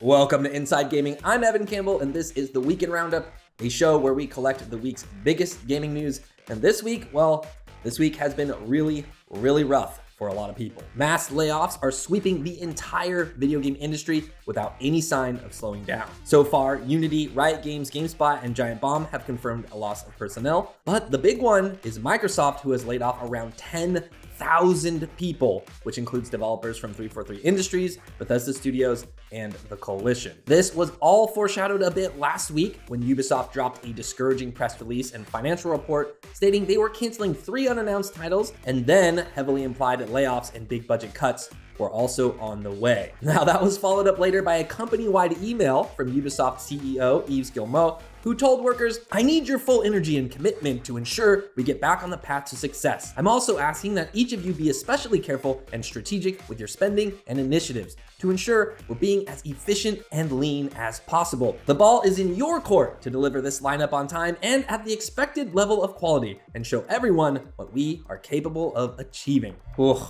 Welcome to Inside Gaming. I'm Evan Campbell, and this is the Weekend Roundup, a show where we collect the week's biggest gaming news. And this week, this week has been really rough for a lot of people. Mass layoffs are sweeping the entire video game industry without any sign of slowing down. So far, Unity, Riot Games, GameSpot, and Giant Bomb have confirmed a loss of personnel, but the big one is Microsoft, who has laid off around 10,000 people, which includes developers from 343 Industries, Bethesda Studios, and the Coalition. This was all foreshadowed a bit last week when Ubisoft dropped a discouraging press release and financial report stating they were canceling 3 unannounced titles, and then heavily implied layoffs and big budget cuts were also on the way. Now, that was followed up later by a company-wide email from Ubisoft CEO Yves Guillemot, who told workers, "I need your full energy and commitment to ensure we get back on the path to success. I'm also asking that each of you be especially careful and strategic with your spending and initiatives to ensure we're being as efficient and lean as possible. The ball is in your court to deliver this lineup on time and at the expected level of quality and show everyone what we are capable of achieving."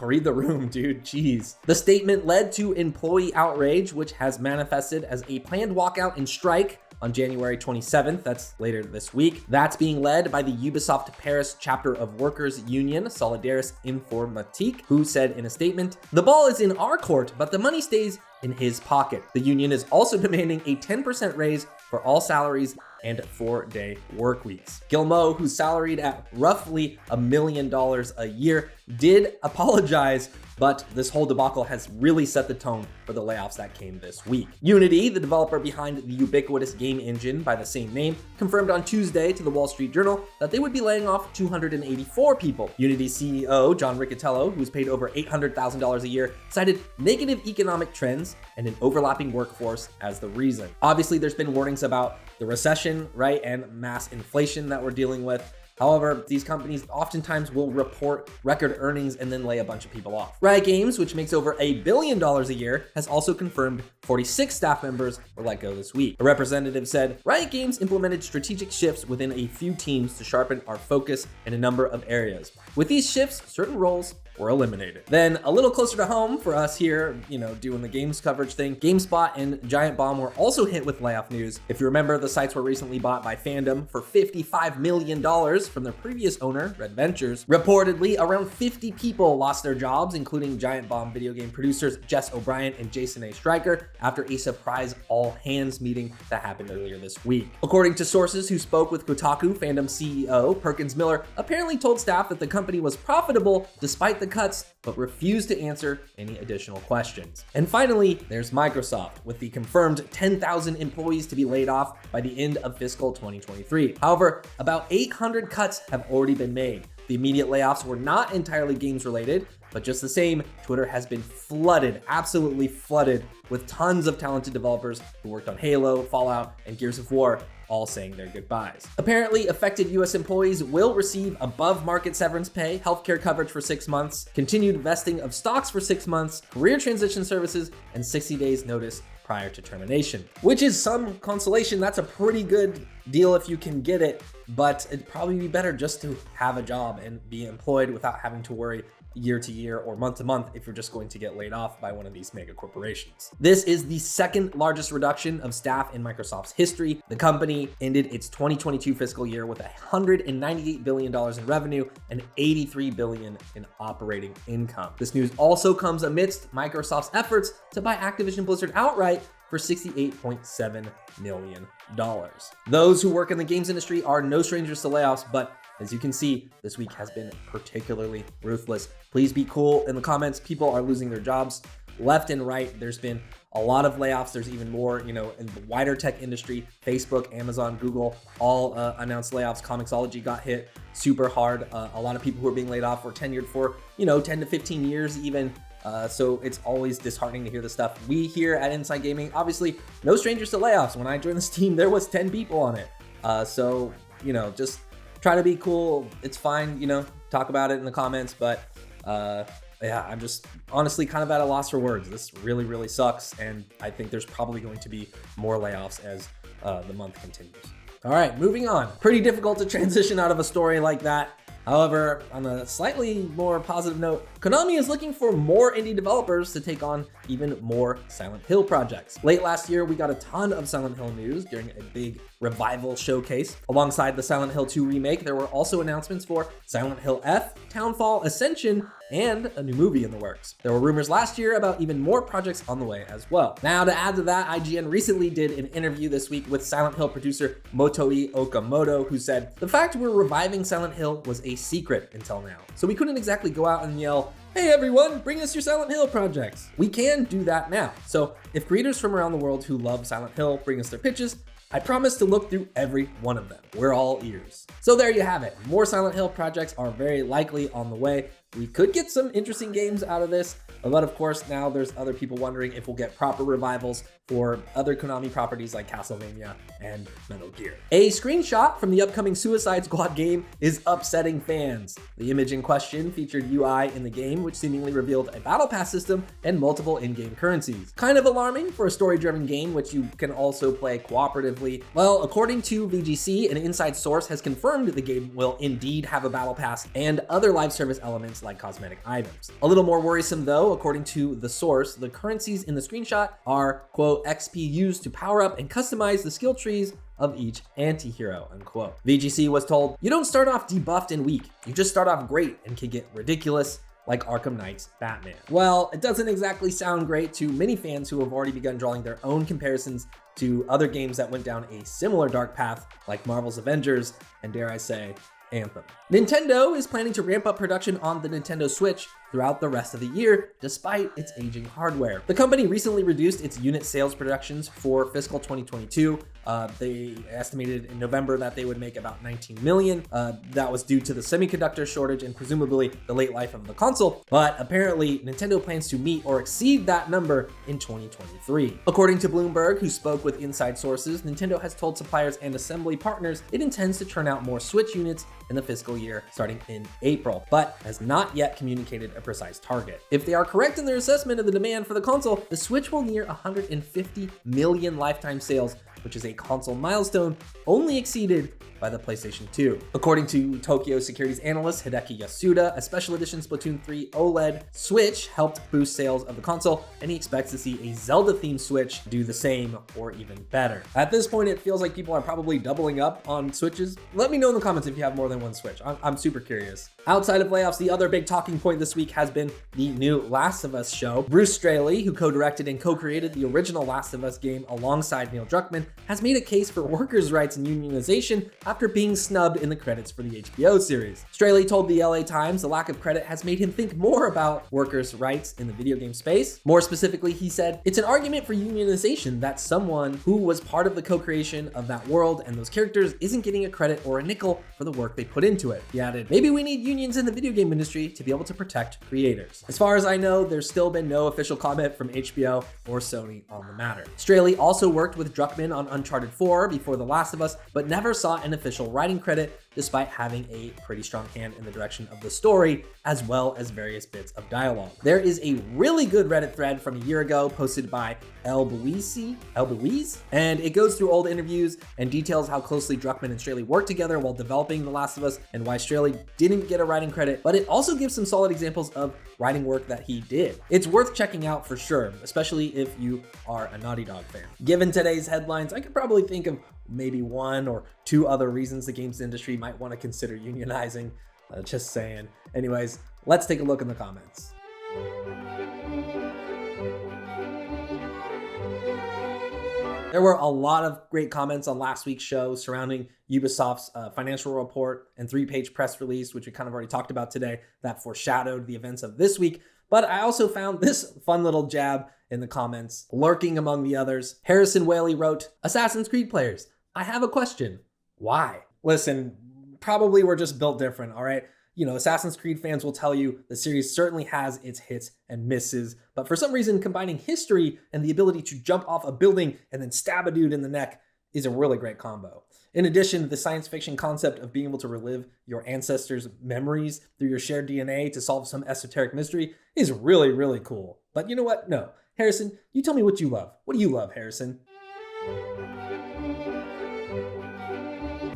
Read the room, dude, jeez. The statement led to employee outrage, which has manifested as a planned walkout and strike on January 27th, that's later this week. That's being led by the Ubisoft Paris chapter of workers union, Solidaris Informatique, who said in a statement, "The ball is in our court, but the money stays in his pocket." The union is also demanding a 10% raise for all salaries and 4-day work weeks. Guillemot, who's salaried at roughly $1 million a year, did apologize, but this whole debacle has really set the tone for the layoffs that came this week. Unity, the developer behind the ubiquitous game engine by the same name, confirmed on Tuesday to the Wall Street Journal that they would be laying off 284 people. Unity CEO John Riccitiello, who's paid over $800,000 a year, cited negative economic trends and an overlapping workforce as the reason. Obviously, there's been warnings about the recession, right, and mass inflation that we're dealing with. However, these companies oftentimes will report record earnings and then lay a bunch of people off. Riot Games, which makes over $1 billion a year, has also confirmed 46 staff members were let go this week. A representative said, "Riot Games implemented strategic shifts within a few teams to sharpen our focus in a number of areas. With these shifts, certain roles were eliminated." Then a little closer to home for us here, doing the games coverage thing, GameSpot and Giant Bomb were also hit with layoff news. If you remember, the sites were recently bought by Fandom for $55 million from their previous owner, Red Ventures. Reportedly, around 50 people lost their jobs, including Giant Bomb video game producers Jess O'Brien and Jason A. Stryker, after a surprise all-hands meeting that happened earlier this week. According to sources who spoke with Kotaku, Fandom CEO Perkins Miller apparently told staff that the company was profitable despite the cuts, but refused to answer any additional questions. And finally, there's Microsoft, with the confirmed 10,000 employees to be laid off by the end of fiscal 2023. However, about 800 cuts have already been made. The immediate layoffs were not entirely games related, but just the same, Twitter has been flooded, absolutely flooded, with tons of talented developers who worked on Halo, Fallout, and Gears of War, all saying their goodbyes. Apparently, affected US employees will receive above market severance pay, healthcare coverage for 6 months, continued vesting of stocks for 6 months, career transition services, and 60 days notice prior to termination. Which is some consolation. That's a pretty good deal if you can get it, but it'd probably be better just to have a job and be employed without having to worry year to year or month to month if you're just going to get laid off by one of these mega corporations. This is the second largest reduction of staff in Microsoft's history. The company ended its 2022 fiscal year with $198 billion in revenue and $83 billion in operating income. This news also comes amidst Microsoft's efforts to buy Activision Blizzard outright for $68.7 million. Those who work in the games industry are no strangers to layoffs, but as you can see, this week has been particularly ruthless. Please be cool in the comments. People are losing their jobs left and right. There's been a lot of layoffs. There's even more, in the wider tech industry. Facebook, Amazon, Google all announced layoffs. Comixology got hit super hard. A lot of people who are being laid off were tenured for, 10 to 15 years even. So it's always disheartening to hear this stuff. We here at Inside Gaming, obviously, no strangers to layoffs. When I joined this team, there was 10 people on it. So, just try to be cool. It's fine, talk about it in the comments, but I'm just honestly kind of at a loss for words. This really sucks, and I think there's probably going to be more layoffs as the month continues. All right, moving on. Pretty difficult to transition out of a story like that. However, on a slightly more positive note, Konami is looking for more indie developers to take on even more Silent Hill projects. Late last year, we got a ton of Silent Hill news during a big revival showcase. Alongside the Silent Hill 2 remake, there were also announcements for Silent Hill F, Townfall Ascension, and a new movie in the works. There were rumors last year about even more projects on the way as well. Now, to add to that, IGN recently did an interview this week with Silent Hill producer Motoi Okamoto, who said, "The fact we're reviving Silent Hill was a secret until now. So we couldn't exactly go out and yell, 'Hey everyone, bring us your Silent Hill projects.' We can do that now. So if creators from around the world who love Silent Hill bring us their pitches, I promise to look through every one of them. We're all ears." So there you have it. More Silent Hill projects are very likely on the way. We could get some interesting games out of this, but of course now there's other people wondering if we'll get proper revivals for other Konami properties like Castlevania and Metal Gear. A screenshot from the upcoming Suicide Squad game is upsetting fans. The image in question featured UI in the game, which seemingly revealed a battle pass system and multiple in-game currencies. Kind of alarming for a story-driven game, which you can also play cooperatively. Well, according to VGC, an inside source has confirmed the game will indeed have a battle pass and other live service elements like cosmetic items. A little more worrisome though, according to the source, the currencies in the screenshot are, quote, XP used to power up and customize the skill trees of each anti-hero, unquote. VGC was told, "You don't start off debuffed and weak, you just start off great and can get ridiculous like Arkham Knight's Batman." Well, it doesn't exactly sound great to many fans who have already begun drawing their own comparisons to other games that went down a similar dark path like Marvel's Avengers and, dare I say, Anthem. Nintendo is planning to ramp up production on the Nintendo Switch throughout the rest of the year, despite its aging hardware. The company recently reduced its unit sales projections for fiscal 2022. They estimated in November that they would make about 19 million. That was due to the semiconductor shortage and presumably the late life of the console, but apparently Nintendo plans to meet or exceed that number in 2023. According to Bloomberg, who spoke with inside sources, Nintendo has told suppliers and assembly partners it intends to turn out more Switch units in the fiscal year starting in April, but has not yet communicated a precise target. If they are correct in their assessment of the demand for the console, the Switch will near 150 million lifetime sales, which is a console milestone only exceeded by the PlayStation 2. According to Tokyo Securities analyst Hideki Yasuda, a special edition Splatoon 3 OLED Switch helped boost sales of the console, and he expects to see a Zelda-themed Switch do the same or even better. At this point, it feels like people are probably doubling up on Switches. Let me know in the comments if you have more than one Switch. I'm super curious. Outside of layoffs, the other big talking point this week has been the new Last of Us show. Bruce Straley, who co-directed and co-created the original Last of Us game alongside Neil Druckmann, has made a case for workers' rights and unionization after being snubbed in the credits for the HBO series. Straley told the LA Times the lack of credit has made him think more about workers' rights in the video game space. More specifically, he said, "It's an argument for unionization that someone who was part of the co-creation of that world and those characters isn't getting a credit or a nickel for the work they put into it." He added, "Maybe we need unions in the video game industry to be able to protect creators." As far as I know, there's still been no official comment from HBO or Sony on the matter. Straley also worked with Druckmann on Uncharted 4 before The Last of Us, but never saw an official writing credit, despite having a pretty strong hand in the direction of the story, as well as various bits of dialogue. There is a really good Reddit thread from a year ago posted by El Buiz, and it goes through old interviews and details how closely Druckmann and Straley worked together while developing The Last of Us and why Straley didn't get a writing credit, but it also gives some solid examples of writing work that he did. It's worth checking out for sure, especially if you are a Naughty Dog fan. Given today's headlines, I could probably think of maybe one or two other reasons the games industry might want to consider unionizing. Just saying. Anyways, let's take a look in the comments. There were a lot of great comments on last week's show surrounding Ubisoft's financial report and 3-page press release, which we kind of already talked about today, that foreshadowed the events of this week. But I also found this fun little jab in the comments, lurking among the others. Harrison Whaley wrote, "Assassin's Creed players, I have a question. Why?" Listen, probably we're just built different, all right? You know, Assassin's Creed fans will tell you the series certainly has its hits and misses, but for some reason, combining history and the ability to jump off a building and then stab a dude in the neck is a really great combo. In addition, the science fiction concept of being able to relive your ancestors' memories through your shared DNA to solve some esoteric mystery is really, really cool. But you know what? No. Harrison, you tell me what you love. What do you love, Harrison?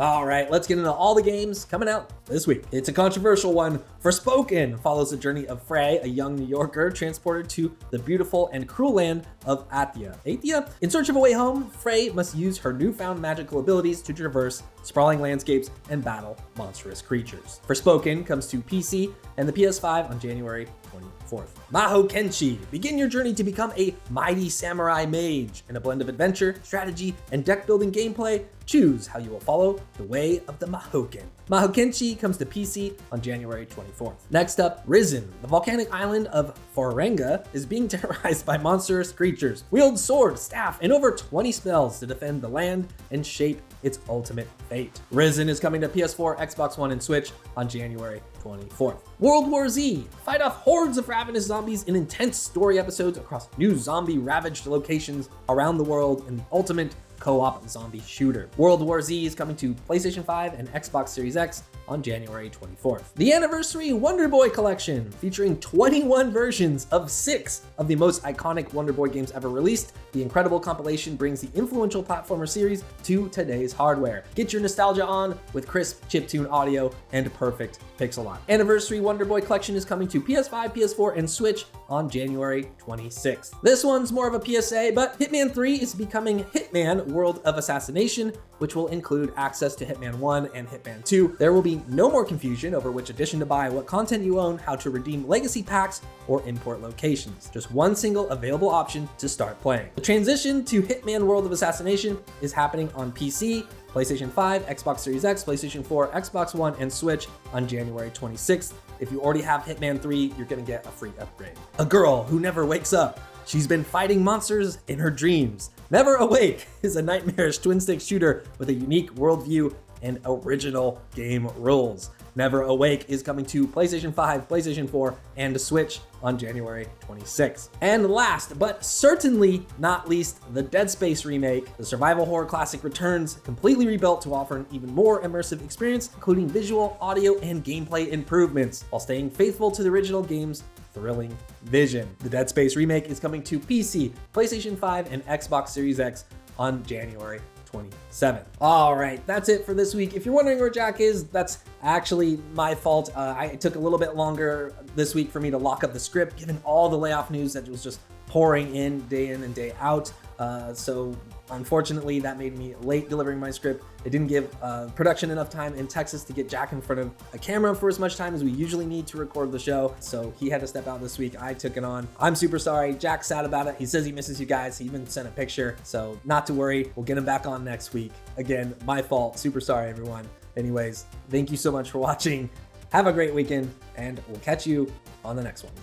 All right, let's get into all the games coming out this week. It's a controversial one. Forspoken follows the journey of Frey, a young New Yorker transported to the beautiful and cruel land of Athia. In search of a way home, Frey must use her newfound magical abilities to traverse sprawling landscapes and battle monstrous creatures. Forspoken comes to PC and the PS5 on January 24th. Maho Kenshi. Begin your journey to become a mighty samurai mage. In a blend of adventure, strategy, and deck-building gameplay, choose how you will follow the way of the Mahoken. Maho Kenshi comes to PC on January 24th. Next up, Risen. The volcanic island of Forenga is being terrorized by monstrous creatures. Wield sword, staff, and over 20 spells to defend the land and shape its ultimate fate. Risen is coming to PS4, Xbox One, and Switch on January 24th. World War Z. Fight off hordes of ravenous zombies in intense story episodes across new zombie-ravaged locations around the world in the ultimate co-op zombie shooter. World War Z is coming to PlayStation 5 and Xbox Series X on January 24th. The Anniversary Wonder Boy Collection, featuring 21 versions of 6 of the most iconic Wonder Boy games ever released. The incredible compilation brings the influential platformer series to today's hardware. Get your nostalgia on with crisp chiptune audio and perfect pixel art. Anniversary Wonder Boy Collection is coming to PS5, PS4, and Switch on January 26th. This one's more of a PSA, but Hitman 3 is becoming Hitman World of Assassination, which will include access to Hitman 1 and Hitman 2. There will be no more confusion over which edition to buy, what content you own, how to redeem legacy packs, or import locations. Just one single available option to start playing. The transition to Hitman World of Assassination is happening on PC, PlayStation 5, Xbox Series X, PlayStation 4, Xbox One, and Switch on January 26th. If you already have Hitman 3, you're gonna get a free upgrade. A girl who never wakes up. She's been fighting monsters in her dreams. Never Awake is a nightmarish twin-stick shooter with a unique worldview and original game rules. Never Awake is coming to PlayStation 5, PlayStation 4, and Switch on January 26th. And last, but certainly not least, the Dead Space Remake. The survival horror classic returns, completely rebuilt to offer an even more immersive experience, including visual, audio, and gameplay improvements, while staying faithful to the original game's thrilling vision. The Dead Space Remake is coming to PC, PlayStation 5, and Xbox Series X on January 27th. All right, that's it for this week. If you're wondering where Jack is, that's actually my fault. It took a little bit longer this week for me to lock up the script, given all the layoff news that was just pouring in and day out. So unfortunately, that made me late delivering my script. It didn't give production enough time in Texas to get Jack in front of a camera for as much time as we usually need to record the show. So he had to step out this week. I took it on. I'm super sorry. Jack's sad about it. He says he misses you guys. He even sent a picture. So not to worry. We'll get him back on next week. Again, my fault. Super sorry, everyone. Anyways, thank you so much for watching. Have a great weekend, and we'll catch you on the next one.